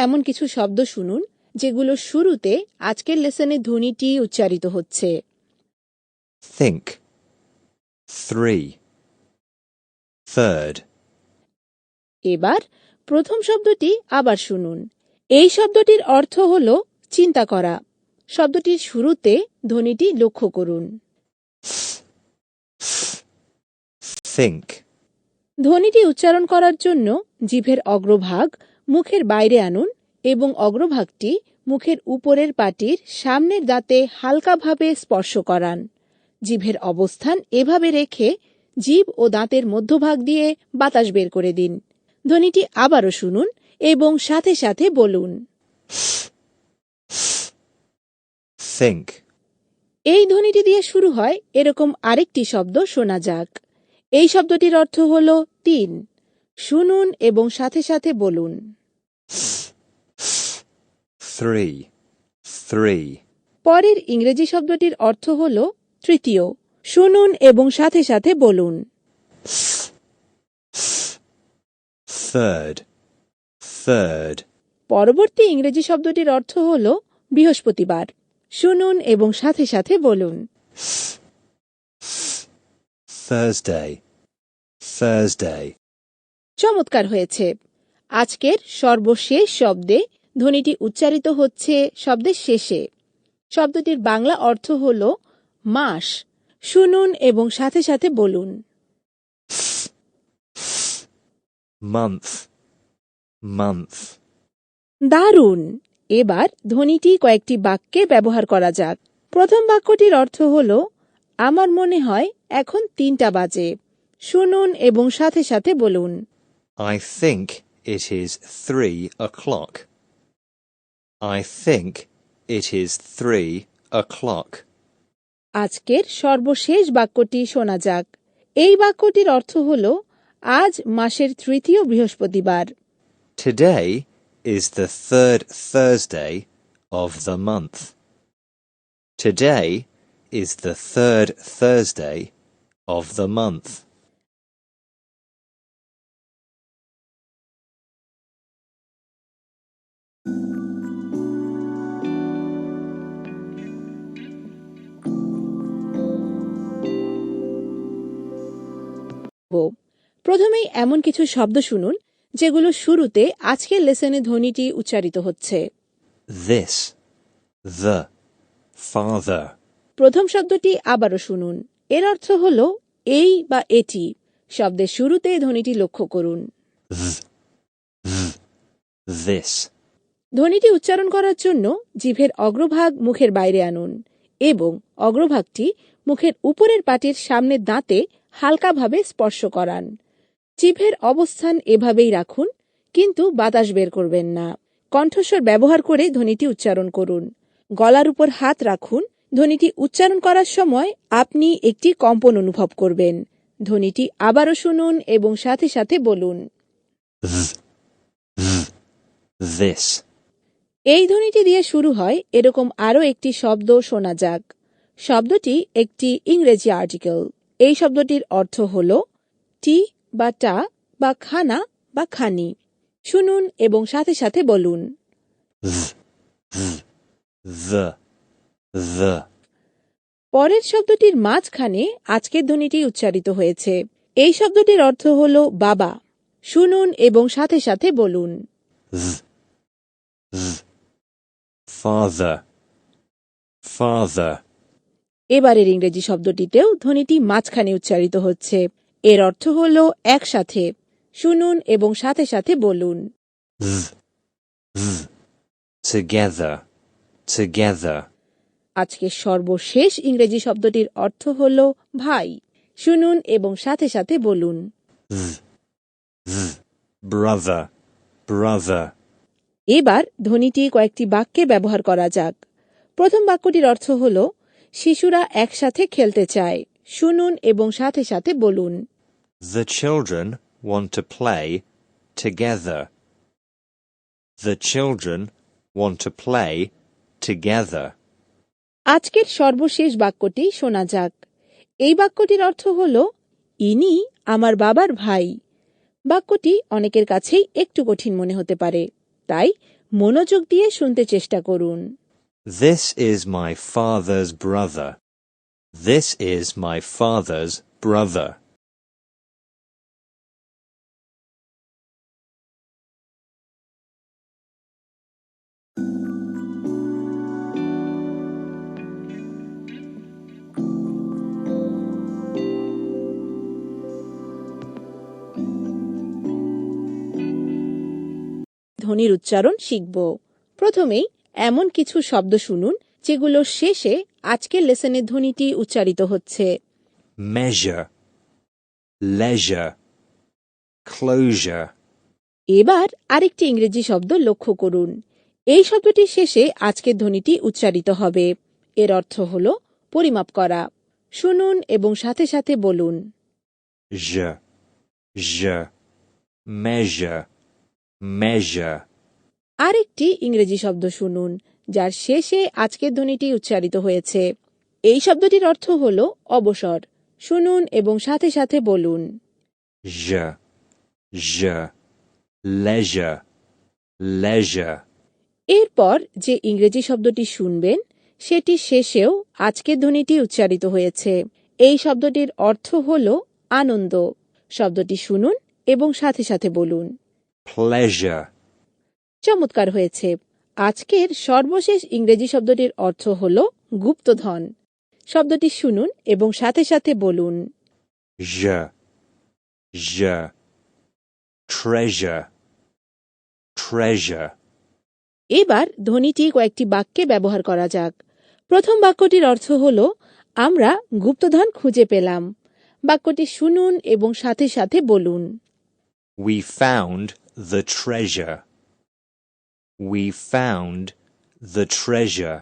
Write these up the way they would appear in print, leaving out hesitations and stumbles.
এমন কিছু শব্দ শুনুন যেগুলো শুরুতে আজকের লেসনে ধ্বনিটি উচ্চারিত হচ্ছে। think, 3, third, এবার প্রথম শব্দটি আবার শুনুন। এই শব্দটির অর্থ হল চিন্তা করা। শব্দটির শুরুতে ধ্বনিটি লক্ষ্য করুন। think, ধ্বনিটি উচ্চারণ করার জন্য জিভের অগ্রভাগ মুখের বাইরে আনুন এবং অগ্রভাগটি মুখের উপরের পাটির সামনের দাঁতে হালকাভাবে স্পর্শ করান। জিভের অবস্থান এভাবে রেখে জিভ ও দাঁতের মধ্যভাগ দিয়ে বাতাস বের করে দিন। ধ্বনিটি আবারও শুনুন এবং সাথে সাথে বলুন। think, এই ধ্বনিটি দিয়ে শুরু হয় এরকম আরেকটি শব্দ শোনা যাক। এই শব্দটির অর্থ হল 3। শুনুন এবং সাথে সাথে বলুন। 3, 3, পরের ইংরেজি শব্দটির অর্থ হল তৃতীয়। শুনুন এবং সাথে সাথে বলুন। third, third, পরবর্তী ইংরেজি শব্দটির অর্থ হল বৃহস্পতিবার। শুনুন এবং সাথে সাথে বলুন। Thursday, Thursday, চমৎকার হয়েছে। আজকের সর্বশেষ শব্দে ধ্বনিটি উচ্চারিত হচ্ছে শব্দের শেষে। শব্দটির বাংলা অর্থ হল মাস। শুনুন এবং সাথে সাথে বলুন। month, month, দারুণ! এবার ধ্বনিটি কয়েকটি বাক্যে ব্যবহার করা যাক। প্রথম বাক্যটির অর্থ হল আমার মনে হয় এখন 3টা বাজে। শুনুন এবং সাথে সাথে বলুন। I think it is 3 o'clock. I think it is 3 o'clock. আজকের সর্বশেষ বাক্যটি শোনা যাক। এই বাক্যটির অর্থ হল আজ মাসের তৃতীয় বৃহস্পতিবার। Today is the 3rd Thursday of the month. Today is the 3rd Thursday of the month. প্রথমেই এমন কিছু শব্দ শুনুন যেগুলো শুরুতে আজকের লেসনে ধ্বনিটি উচ্চারিত হচ্ছে। This, the, father, প্রথম শব্দটি আবারও শুনুন। এর অর্থ হল এই বা এটি। শব্দের শুরুতে ধ্বনিটি লক্ষ্য করুন। this, ধ্বনিটি উচ্চারণ করার জন্য জিভের অগ্রভাগ মুখের বাইরে আনুন এবং অগ্রভাগটি মুখের উপরের পাটির সামনের দাঁতে হালকাভাবে স্পর্শ করান। জিভের অবস্থান এভাবেই রাখুন, কিন্তু বাতাস বের করবেন না। কণ্ঠস্বর ব্যবহার করে ধ্বনিটি উচ্চারণ করুন। গলার উপর হাত রাখুন। ধ্বনিটি উচ্চারণ করার সময় আপনি একটি কম্পন অনুভব করবেন। ধ্বনিটি আবারও শুনুন এবং সাথে সাথে বলুন। this, এই ধ্বনিটি দিয়ে শুরু হয় এরকম আরও একটি শব্দ শোনা যাক। শব্দটি একটি ইংরেজি আর্টিকেল। এই শব্দটির অর্থ হল টি বা টা বা খানা বা খানি। শুনুন এবং সাথে সাথে বলুন। the, পরের শব্দটির মাঝখানে আজকের ধ্বনিটি উচ্চারিত হয়েছে। এই শব্দটির অর্থ হল বাবা। শুনুন এবং সাথে সাথে বলুন। father, father, এবারের ইংরেজি শব্দটিতেও ধ্বনিটি মাঝখানে উচ্চারিত হচ্ছে। এর অর্থ হল একসাথে। শুনুন এবং সাথে সাথে বলুন। together, together, আজকের সর্বশেষ ইংরেজি শব্দটির অর্থ হল ভাই। শুনুন এবং সাথে সাথে বলুন। brother, brother, এবার ধ্বনিটি কয়েকটি বাক্যে ব্যবহার করা যাক। প্রথম বাক্যটির অর্থ হল শিশুরা একসাথে খেলতে চায়। শুনুন এবং সাথে সাথে বলুন। the children want to play together. The children want to play together. আজকের সর্বশেষ বাক্যটি শোনা যাক। এই বাক্যটির অর্থ হল ইনি আমার বাবার ভাই। বাক্যটি অনেকের কাছেই একটু কঠিন মনে হতে পারে, তাই মনোযোগ দিয়ে শুনতে চেষ্টা করুন। This is my father's brother. This is my father's brother. ধ্বনির উচ্চারণ শিখব। প্রথমেই এমন কিছু শব্দ শুনুন যেগুলোর শেষে আজকের লেসনের ধ্বনিটি উচ্চারিত হচ্ছে। Measure, leisure, closure. এবার আরেকটি ইংরেজি শব্দ লক্ষ্য করুন। এই শব্দটির শেষে আজকের ধ্বনিটি উচ্চারিত হবে। এর অর্থ হল পরিমাপ করা। শুনুন এবং সাথে সাথে বলুন। Je, measure, measure. আরেকটি ইংরেজি শব্দ শুনুন যার শেষে আজকের ধ্বনিটি উচ্চারিত হয়েছে। এই শব্দটির অর্থ হল অবসর। শুনুন এবং সাথে সাথে বলুন। Je, leisure, leisure. এরপর যে ইংরেজি শব্দটি শুনবেন সেটি শেষেও আজকের ধ্বনিটি উচ্চারিত হয়েছে। এই শব্দটির অর্থ হল আনন্দ। শব্দটি শুনুন এবং সাথে সাথে বলুন। Pleasure. চমৎকার হয়েছে। আজকের সর্বশেষ ইংরেজি শব্দটির অর্থ হল গুপ্তধন। শব্দটি শুনুন এবং সাথে সাথে বলুন। Je, treasure, treasure. এবার ধ্বনিটি কয়েকটি বাক্যে ব্যবহার করা যাক। প্রথম বাক্যটির অর্থ হল আমরা গুপ্তধন খুঁজে পেলাম। বাক্যটি শুনুন এবং সাথে সাথে বলুন। We found the treasure. We found the treasure.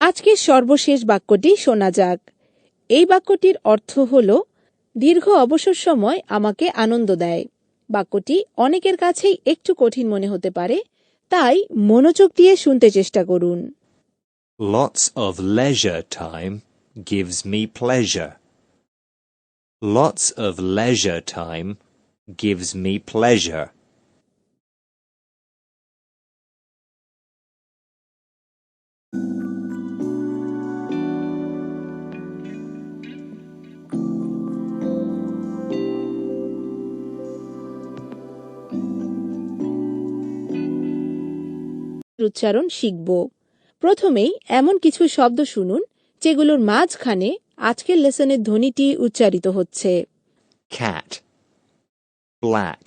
আজকের সর্বশেষ বাক্যটি শোনা যাক। এই বাক্যটির অর্থ হল দীর্ঘ অবসর সময় আমাকে আনন্দ দেয়। বাক্যটি অনেকের কাছেই একটু কঠিন মনে হতে পারে, তাই মনোযোগ দিয়ে শুনতে চেষ্টা করুন। Lots of leisure time gives me pleasure. Lots of leisure time gives me pleasure. উচ্চারণ শিখব। প্রথমেই এমন কিছু শব্দ শুনুন যেগুলোর মাঝখানে আজকের লেসনের ধ্বনিটি উচ্চারিত হচ্ছে। Cat, black,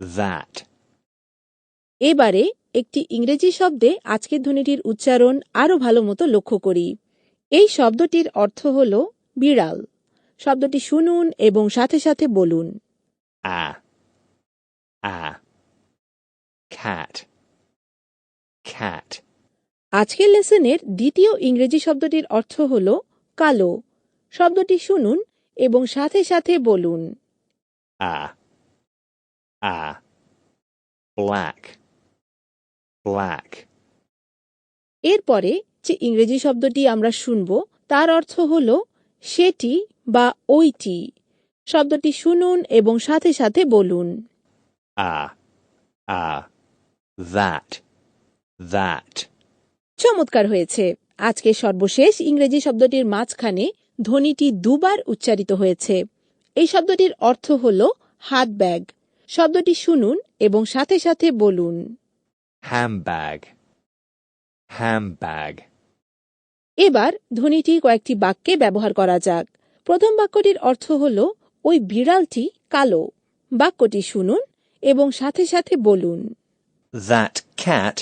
that. এবারে একটি ইংরেজি শব্দে আজকের ধ্বনিটির উচ্চারণ আরও ভালো মতো লক্ষ্য করি। এই শব্দটির অর্থ হল বিড়াল। শব্দটি শুনুন এবং সাথে সাথে বলুন। Cat, cat. আজকের লেসনের দ্বিতীয় ইংরেজি শব্দটির অর্থ হল কালো। শব্দটি শুনুন এবং সাথে সাথে বলুন। Black, black. এরপরে যে ইংরেজি শব্দটি আমরা শুনব তার অর্থ হল সেটি বা ওইটি। শব্দটি শুনুন এবং সাথে সাথে বলুন। That, that. চমৎকার হয়েছে। আজকে সর্বশেষ ইংরেজি শব্দটির মাঝখানে ধ্বনিটি দুবার উচ্চারিত হয়েছে। এই শব্দটির অর্থ হল হাত ব্যাগ। শব্দটি শুনুন এবং সাথে সাথে বলুন। Handbag, handbag. এবার ধ্বনিটি কয়েকটি বাক্যে ব্যবহার করা যাক। প্রথম বাক্যটির অর্থ হল ওই বিড়ালটি কালো। বাক্যটি শুনুন এবং সাথে সাথে বলুন। That cat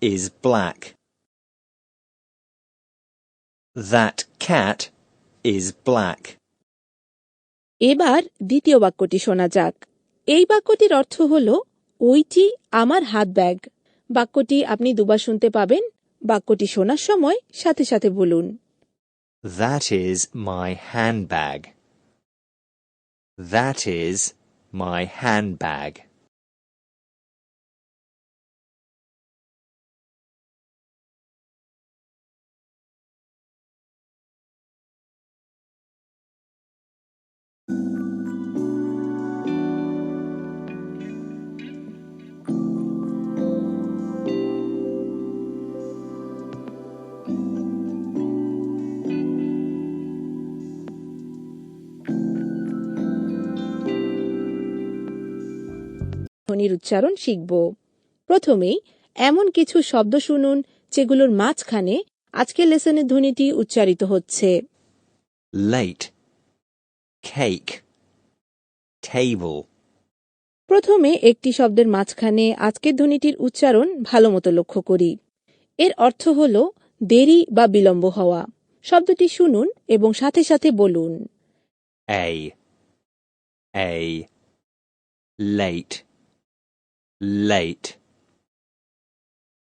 is black. That cat is black. এবার দ্বিতীয় বাক্যটি শোনা যাক। এই বাক্যটির অর্থ হল ওইটি আমার হাত ব্যাগ। বাক্যটি আপনি দুবার শুনতে পাবেন। বাক্যটি শোনার সময় সাথে সাথে বলুন। That is my handbag. That is my handbag. ধ্বনির উচ্চারণ শিখব। প্রথমেই এমন কিছু শব্দ শুনুন যেগুলোর মাঝখানে আজকের লেসনের ধ্বনিটি উচ্চারিত হচ্ছে। late, cake, table. প্রথমে একটি শব্দের মাঝখানে আজকের ধ্বনিটির উচ্চারণ ভালোমতো লক্ষ্য করি। এর অর্থ হল দেরি বা বিলম্ব হওয়া। শব্দটি শুনুন এবং সাথে সাথে বলুন। A, late, late.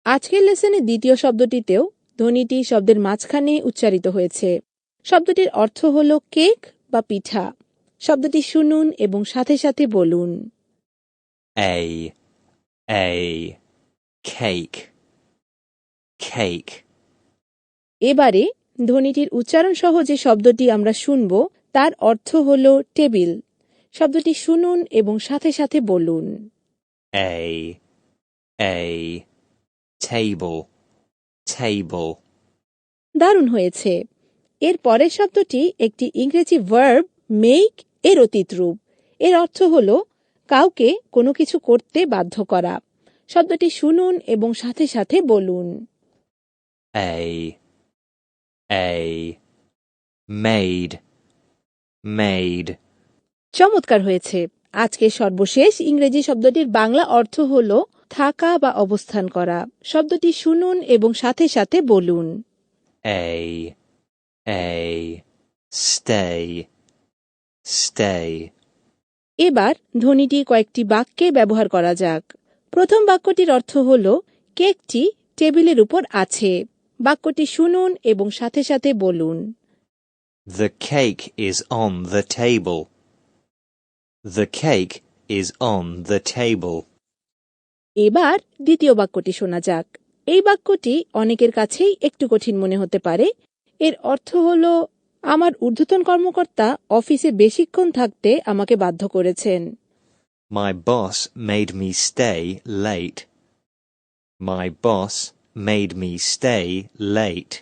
আজকের লেসনের দ্বিতীয় শব্দটিতেও ধ্বনিটি শব্দের মাঝখানে উচ্চারিত হয়েছে। শব্দটির অর্থ হল কেক বা পিঠা। শব্দটি শুনুন এবং সাথে সাথে বলুন। A, cake, cake. এবারে ধ্বনিটির উচ্চারণ সহ যে শব্দটি আমরা শুনব তার অর্থ হল টেবিল। শব্দটি শুনুন এবং সাথে সাথে বলুন। A, table, table. দারুণ হয়েছে। এর পরের শব্দটি একটি ইংরেজি ভার্ব মেক এর অতীত রূপ। এর অর্থ হল কাউকে কোনো কিছু করতে বাধ্য করা। শব্দটি শুনুন এবং সাথে সাথে বলুন। A, made, made. চমৎকার হয়েছে। আজকের সর্বশেষ ইংরেজি শব্দটির বাংলা অর্থ হল থাকা বা অবস্থান করা। শব্দটি শুনুন এবং সাথে সাথে বলুন। A, stay, stay. এবার ধ্বনিটি কয়েকটি বাক্যে ব্যবহার করা যাক। প্রথম বাক্যটির অর্থ হল কেকটি টেবিলের উপর আছে। বাক্যটি শুনুন এবং সাথে সাথে বলুন। The cake is on the table. The cake is on the table. এবার দ্বিতীয় বাক্যটি শোনা যাক। এই বাক্যটি অনেকের কাছেই একটু কঠিন মনে হতে পারে। এর অর্থ হল আমার ঊর্ধ্বতন কর্মকর্তা অফিসে বেশিক্ষণ থাকতে আমাকে বাধ্য করেছেন। My boss made me stay late. My boss made me stay late.